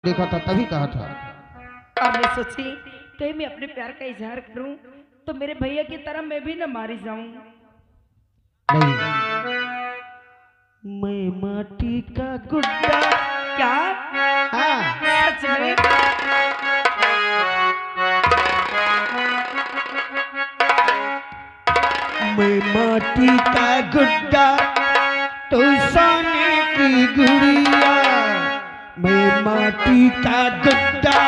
देखा था तभी कहा था। और मैं सोची कहीं मैं अपने प्यार का इजहार करूं तो मेरे भैया की तरह मैं भी न मारी जाऊं। नहीं, मैं माटी का गुड्डा। क्या? हाँ, सच में? मैं माटी का गुड्डा तू सोने की गुड़िया। मैं माटी का गुड्डा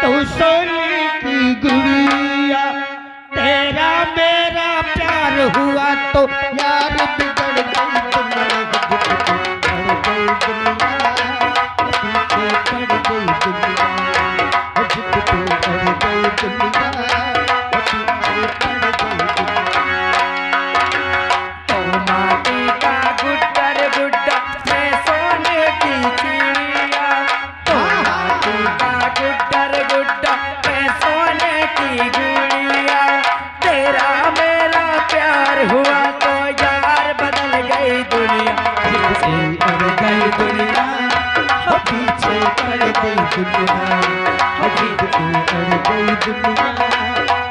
तू सोने की गुड़िया। तेरा मेरा प्यार हुआ तो यार बिगड़ गई दुनिया। पड़ गई दुनिया, पड़ गई दुनिया, तो माटी का गुड्डर गुड्डा मैं सोने की चिड़िया। तो माटी का गुड्डर गुड्डा मैं सोने की गुड़िया। तेरा मेरा प्यार हुआ तो यार बदल गई दुनिया। पीछे पड़ गई दुनिया, पीछे पड़ गई दुनिया, पीछे पड़ गई दुनिया,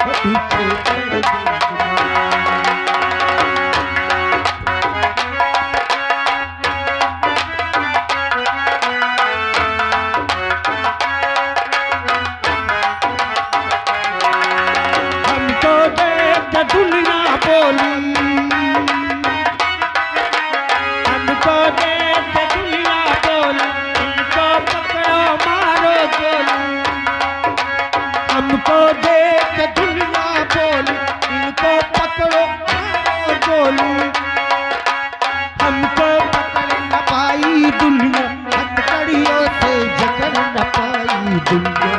पीछे पड़ गई दुनिया। हमको देख दुनिया बोली, हमको देख दुनिया बोली, इनको पकड़ो मारो गोली। हमको देख दुनिया बोली, इनको पकड़ो मारो गोली। हमको पकड़ न पाई दुनिया, हथकड़ियों से जकड़ न पाई दुनिया।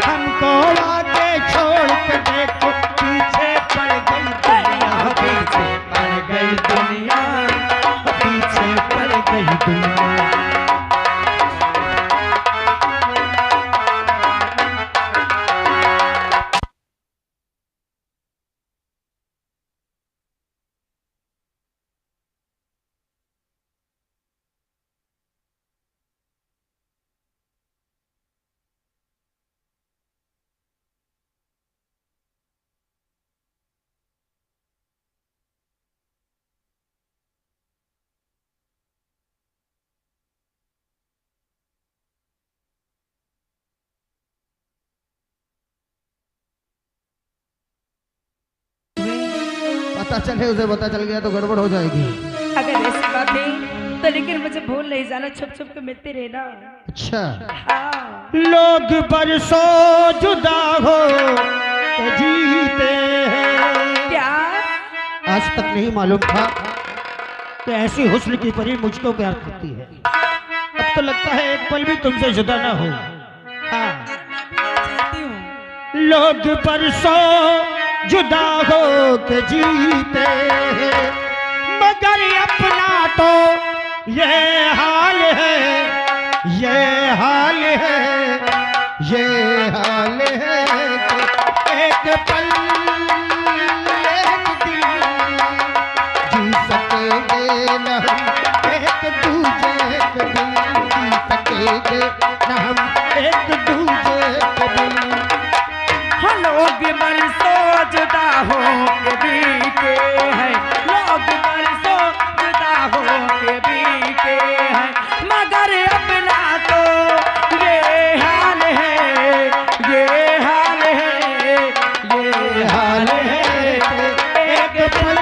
हमको आगे छोड़ के देखो, पीछे पड़ गई दुनिया, पीछे पड़ गई दुनिया, पीछे पड़ गई दुनिया। पता चले उसे पता चल गया तो गड़बड़ हो जाएगी। अगर ऐसी बात है तो लेकिन मुझे भूल नहीं जाना, छुप छुप के मिलते रहना। अच्छा, हाँ। लोग बरसों जुदा हो के जीते हैं। क्या? आज तक नहीं मालूम था कि ऐसी हुस्न की परी मुझको प्यार करती है। अब तो लगता है एक पल भी तुमसे जुदा ना हो। हाँ, चाहती हूँ। लोग बरसों जुदा हो के जीते हैं, मगर अपना तो ये हाल है, ये हाल है, ये हाल है कि एक पल एक दिन जी सकेंगे न हम एक दूजे के बिन, जी सकेंगे न हम एक दूजे के बिन। लोग बरसों जुदा हो के बीते हैं, लोग बरसों जुदा हो के बीते हैं, मगर अपना तो ये हाल है, ये हाल है, ये हाल है। एक पल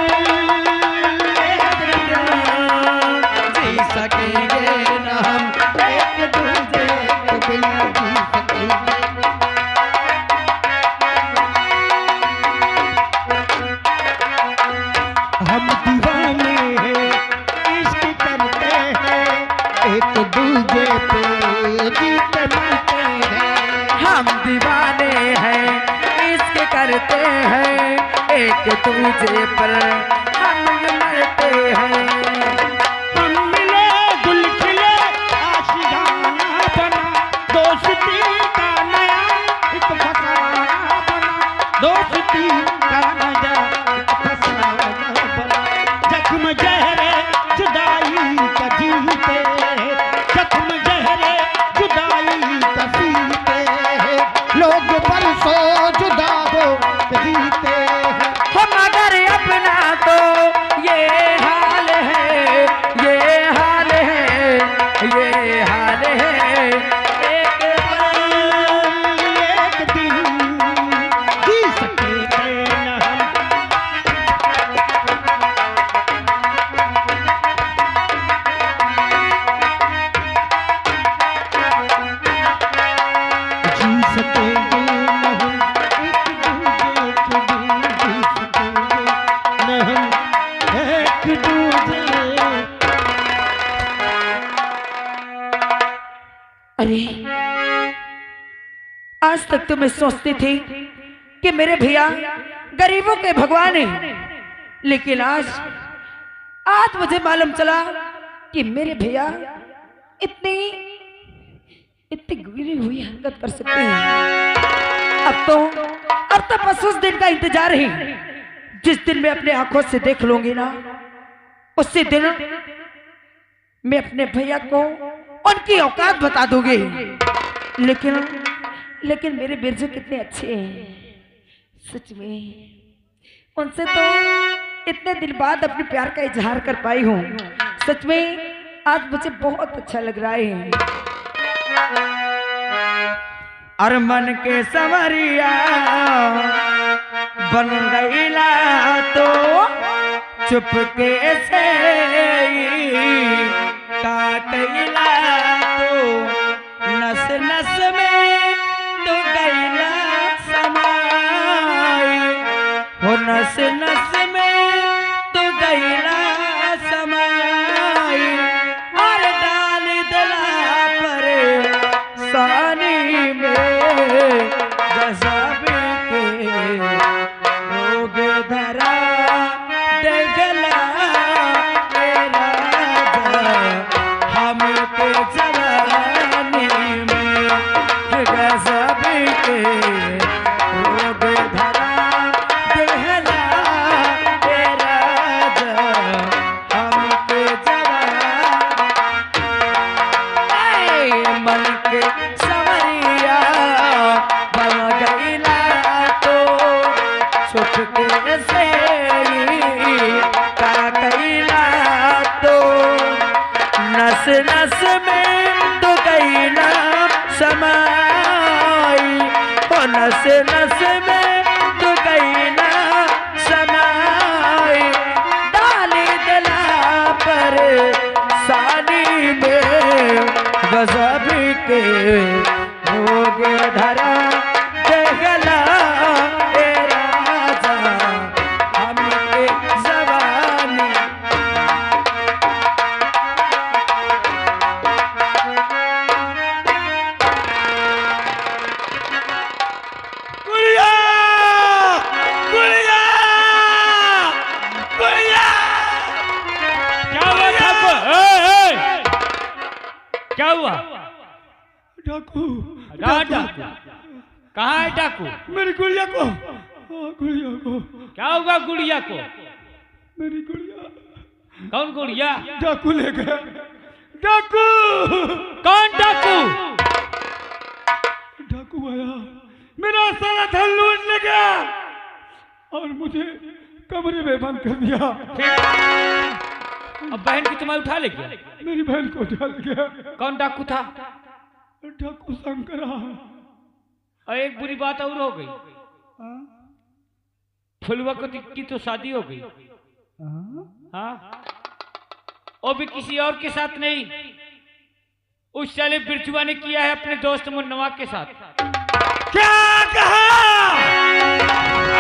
एक दिन जी सकेंगे न हम एक दूजे के बिन, जी सकेंगे। हम दीवाने हैं, इश्क करते हैं, एक दूजे पे जीत मरते हैं। हम दीवाने हैं, इश्क करते हैं, एक दूजे पर हम मरते हैं। हम मिले गुल खिले, आशियाना बना, दोस्ती का नया एक फसाना बना, दोस्ती का नया एक फसाना बना। जख्म जहरे जुदाई का जीते, जख्म जहरे जुदाई एक दिन जी सकते न हम। जी सकेंगे न हम एक दूजे के बिन, जी सकेंगे न हम एक दूजे। अरे आज तक तो मैं सोचती थी कि मेरे भैया गरीबों के भगवान हैं, लेकिन आज मुझे मालूम चला कि मेरे भैया इतनी गिरी हुई हरकत कर सकते हैं। अब तो बस उस दिन का इंतजार है जिस दिन मैं अपने आंखों से देख लूंगी ना, उसी दिन मैं अपने भैया को उनकी औकात बता दूंगी। लेकिन मेरे बिरजू कितने अच्छे हैं, सच में उनसे तो इतने दिन बाद अपने प्यार का इजहार कर पाई हूँ। सच में आज मुझे बहुत अच्छा लग रहा है। और मन के संवरिया बन गईला तो चुपके से काटैला तो नस नस में तो गईला समाई हो, नस नस में तो गईला समाई। और डाल दिला पर सानी में गजब के रोग धरा देखला तेरा हमके जवानी में गजब के रोग धरा देखला तेरा हमके जवानी। मन के संवरिया बन गईला तो चुपके से काटैला तो नस नस में तो गईला समाई हो, नस नस में तो गईला समाई। डाली दिला पर सानी में गजब के रोग धरा देखला तेरा हमके जवानी। गुड़िया गुड़िया गुड़िया क्या हुआ ठाकुर? क्या हुआ? डाकू डाकू कहाँ है डाकू? मेरी गुड़िया को, गुड़िया को क्या होगा गुड़िया को? मेरी गुड़िया कौन गुड़िया? डाकू ले गया। डाकू कौन डाकू? डाकू आया, मेरा सारा धन लूट ले गया और मुझे कमरे में बंद कर दिया। अब बहन की तुम्हें उठा ले गया? मेरी बहन को उठा ले गया। कौन डाकू था? डाकू शंकरा। और एक बुरी बात और हो गई, फुलवा की तो शादी हो गई। हाँ, वो भी किसी और के साथ नहीं, उस साले बिरजुआ ने किया है अपने दोस्त मुन्नवा के साथ। क्या कहा?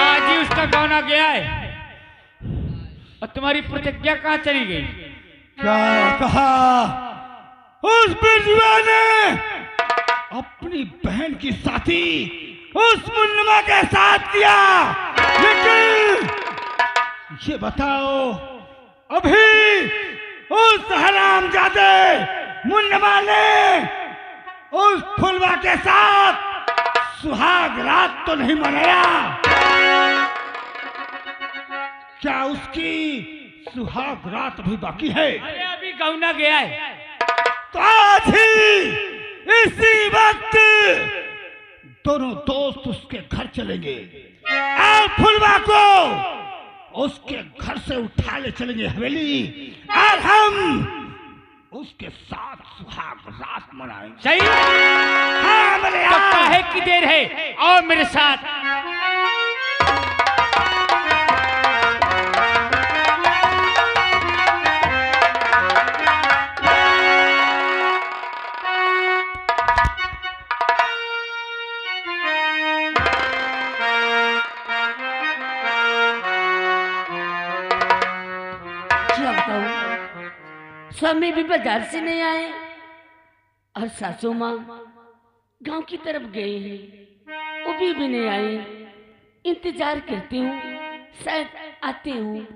आज ही उसका गौना गया है और तुम्हारी प्रतिज्ञा कहाँ चली गई? क्या कहा? उस बिरजुआ ने अपनी बहन की साथी उस मुन्नमा के साथ किया, लेकिन ये बताओ अभी उस हरामजादे मुन्नमा ने उस फुलवा के साथ सुहाग रात तो नहीं मनाया? क्या उसकी सुहाग रात अभी बाकी है? अरे अभी गौना गया है। तो आज ही इसी वक्त दोनों दोस्त उसके घर चलेंगे और फुलवा को उसके घर से उठा ले चलेंगे हवेली, और हम उसके साथ सुहाग रात मनाएंगे। सही। हाँ मेरे तो काहे की देर है, आओ मेरे साथ। क्या बताऊं, स्वामी भी बाजार से नहीं आए और सासू माँ गांव की तरफ गए हैं, वो भी नहीं आए। इंतजार करती हूँ, शायद आते हूँ।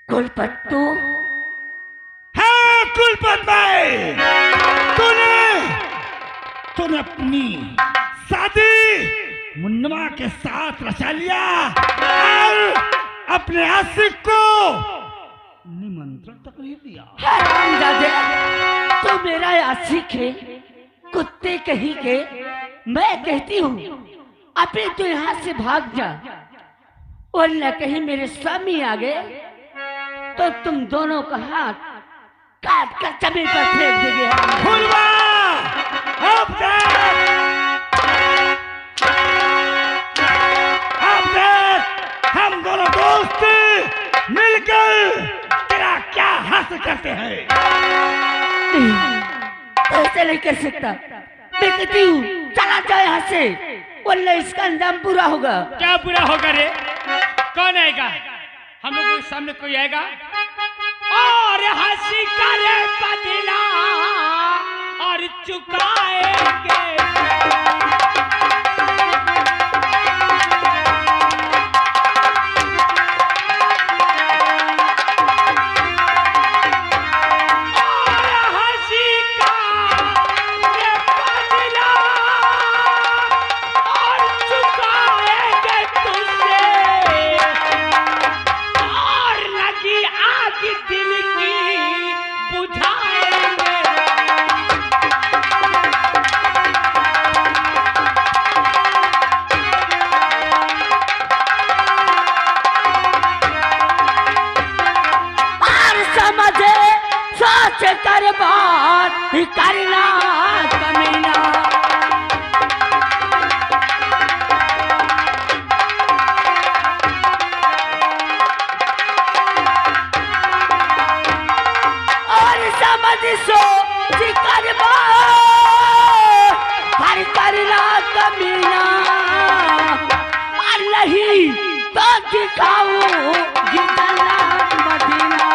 कुलपत्तू, हाँ कुलपत भाई, तूने अपनी शादी मुन्नमा के साथ रचा लिया और अपने आशिक को निमंत्रण तक नहीं दिया। हरामजादे, तू मेरा आशिक है, कुत्ते कहीं के। मैं कहती हूँ अभी तू यहाँ से भाग जा, वरना कहीं मेरे स्वामी आ गए तो तुम दोनों का हाथ काट कर जमीन पर फेंक देंगे। फुलवा, अब देख, हम दोनों दोस्त मिलकर तेरा क्या हासिल करते हैं। ऐसे नहीं कर सकता, मैं कहती हूँ चला जाए यहाँ से, वरना इसका अंजाम बुरा होगा। क्या बुरा होगा रे? कौन आएगा? हम लोगों के सामने कोई आएगा और हंसी करे बदला और चुकाएंगे। कर बात करना कमीना, और समझ सोच कर बात करना कमीना, और नहीं तो दिखाऊं जितना मदीना।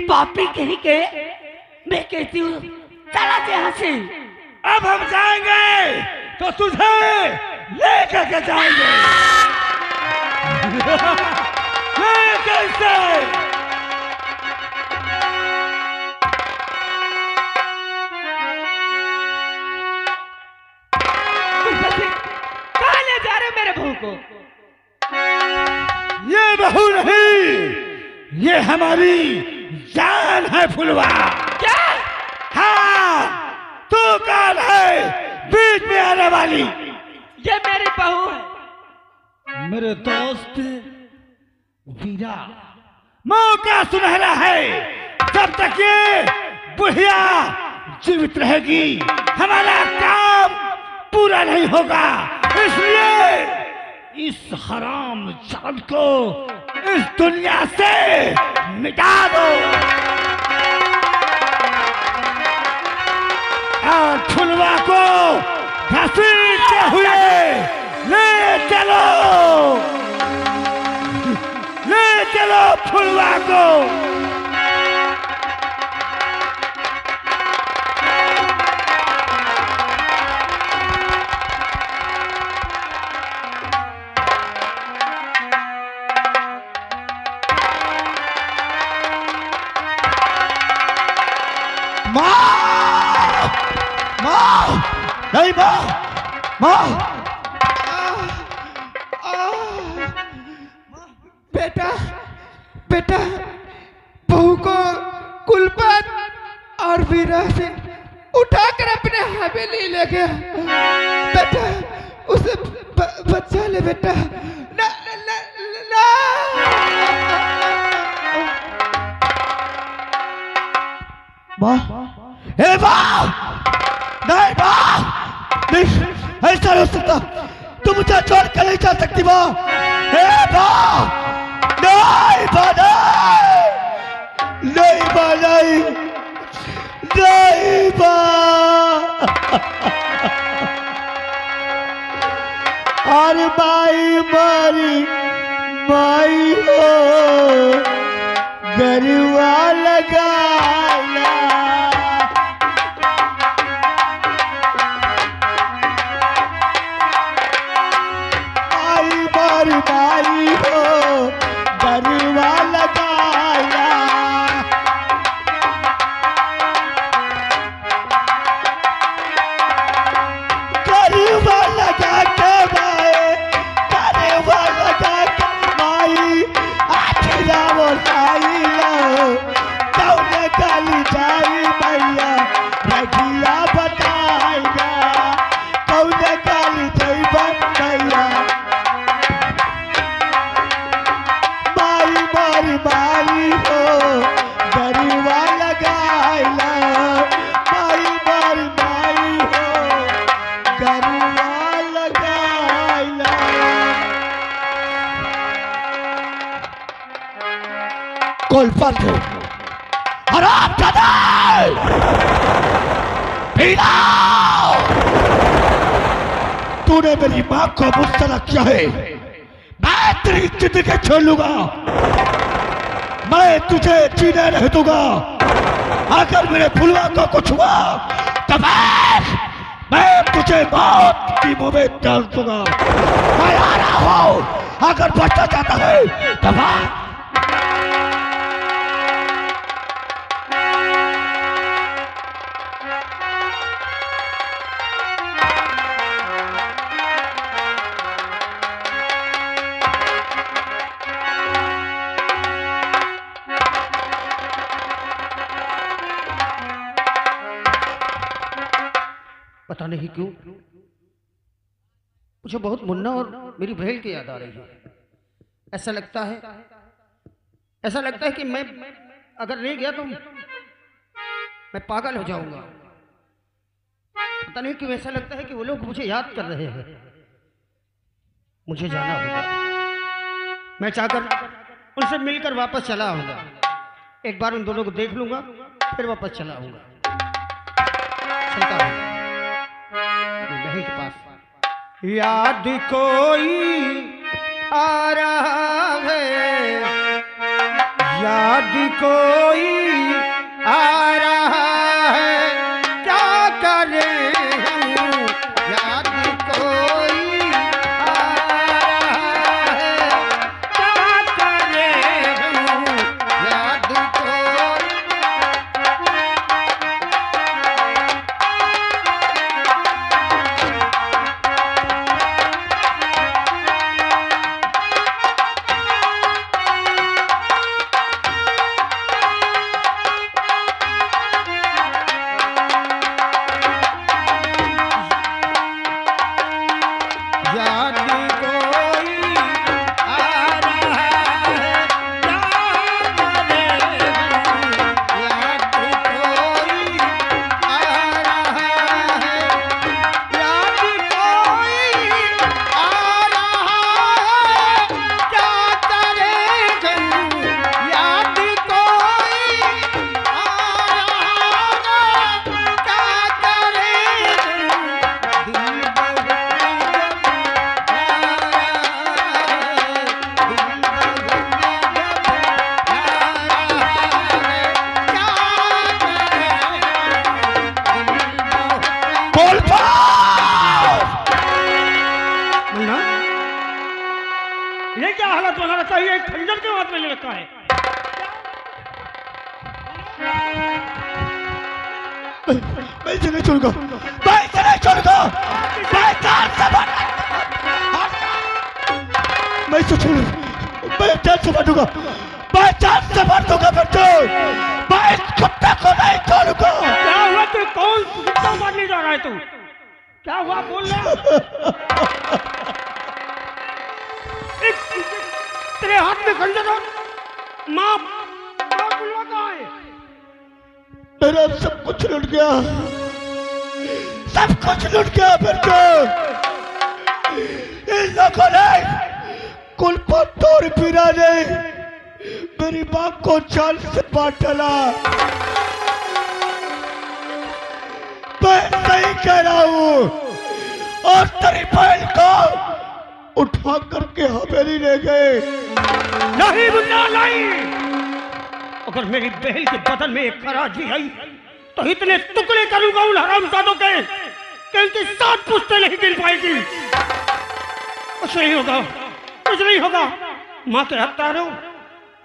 पापी कहीं के, मैं कहती हूँ चला से यहाँ से। अब हम जाएंगे तो तुझे लेकर के जाएंगे। कैसे? कहाँ ले जा रहे हो मेरे बहू को? ये बहू नहीं, ये हमारी जान है फुलवा। क्या? हाँ, तू कौन है बीच में आने वाली? ये मेरी बहू है। मेरे दोस्त वीरा, मौका सुनहरा है। जब तक ये बुढ़िया जीवित रहेगी हमारा काम पूरा नहीं होगा, इसलिए इस हराम जान को इस दुनिया से मिटा दो और फुलवा को घसीटते हुए ले चलो फुलवा को। नहीं माँ बेटा बेटा बहू को कुलपत और वीरा से उठाकर अपने हवेली ले गया। बेटा उसे बचा ले बेटा। ना ना ना माँ, हे माँ, नहीं माँ, नहीं, ऐसा नहीं हो सकता। तुम मुझे छोड़ कर नहीं जा सकती माँ। हे माँ, नहीं माँ, नहीं माँ, नहीं, नहीं माँ। अरे माई मारी माई हो गरुआ लगाया। माई हो गरुआ लगाया। गरुआ लगा के माए, गरुआ लगा के माई आखिरा वो लाई लो। कौन गली जाई मैया रघिया बताएगा। कौन गली जाई मैया माई हो गरुआ लगाइला। माई हो गरुआ लगाइला। कुलपत हराम जादा तूने मेरी माँ को मुस्तरद किया है। मैं तेरी जिंदगी छोड़ लूंगा। मैं तुझे जीने नहीं दूंगा। अगर मेरे फुलवा को कुछ हुआ तो मैं तुझे मौत की मुंह में डाल दूंगा। मैं आ रहा हूं। अगर बचना चाहता है तो पता नहीं क्यों मुझे बहुत मुन्ना और मेरी बहन की याद आ रही है। ऐसा लगता है कि मैं अगर नहीं गया तो मैं पागल हो जाऊंगा। पता नहीं क्यों ऐसा लगता है कि वो लोग मुझे याद कर रहे हैं। मुझे जाना होगा। मैं चाहकर उनसे मिलकर वापस चला आऊंगा। एक बार उन दोनों को देख लूंगा, फिर वापस चला आऊंगा। चलता हूं बहन के पास। याद कोई आ रहा है, याद कोई आ रहा है, क्या करें हम। याद कोई आ रहा है, क्या करें हम। याद कोई ये क्या हालत बना रखा है? एक खंजर के हाथ में ले रखा है। मैं इसे नहीं छोड़ूंगा, मैं इसे नहीं छोड़ूंगा, मैं जान से मैं इसे छोड़ू, मैं जान से मार दूंगा, मैं जान से मार दूंगा बच्चों, मैं इस कुत्ते को नहीं छोड़ूंगा। क्या हुआ? तू कौन कुत्ता मारने जा रहा है? तू क्या हुआ? बोल रहा तेरे हाथ में खंजर हो। माँ बुलवा कहाँ है? मेरा सब कुछ लुट गया, सब कुछ लुट गया बच्चों। इन लोगों ने कुल पर तोड़ पीरा ने मेरी मां को जान से मार डाला। मैं सही कह रहा हूँ, और तेरी बहन को उठा करके हवेली ले गए। नहीं मुन्ना नहीं। अगर मेरी बहन के बदन में एक खराज भी आई तो इतने टुकड़े करूंगा उन हरामजादों के कि इनकी 7 पुश्तें नहीं गिन पाएगी। कुछ नहीं होगा, कुछ नहीं होगा। माँ के हत्यारे हो,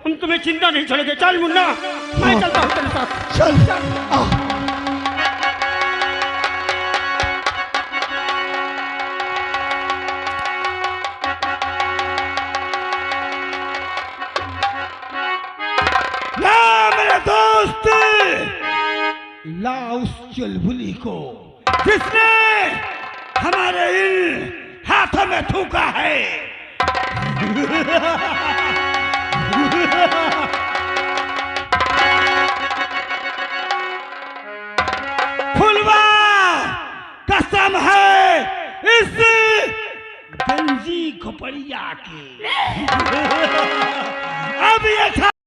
हम तुम्हें चिंता नहीं छोड़ेंगे। चल मुन्ना, मैं चलता हूँ तेरे साथ। चल दोस्त, ला उस चुलबुली को जिसने हमारे इन हाथों में थूका है। फुलवा कसम है इस गंजी खोपड़िया की। अब ये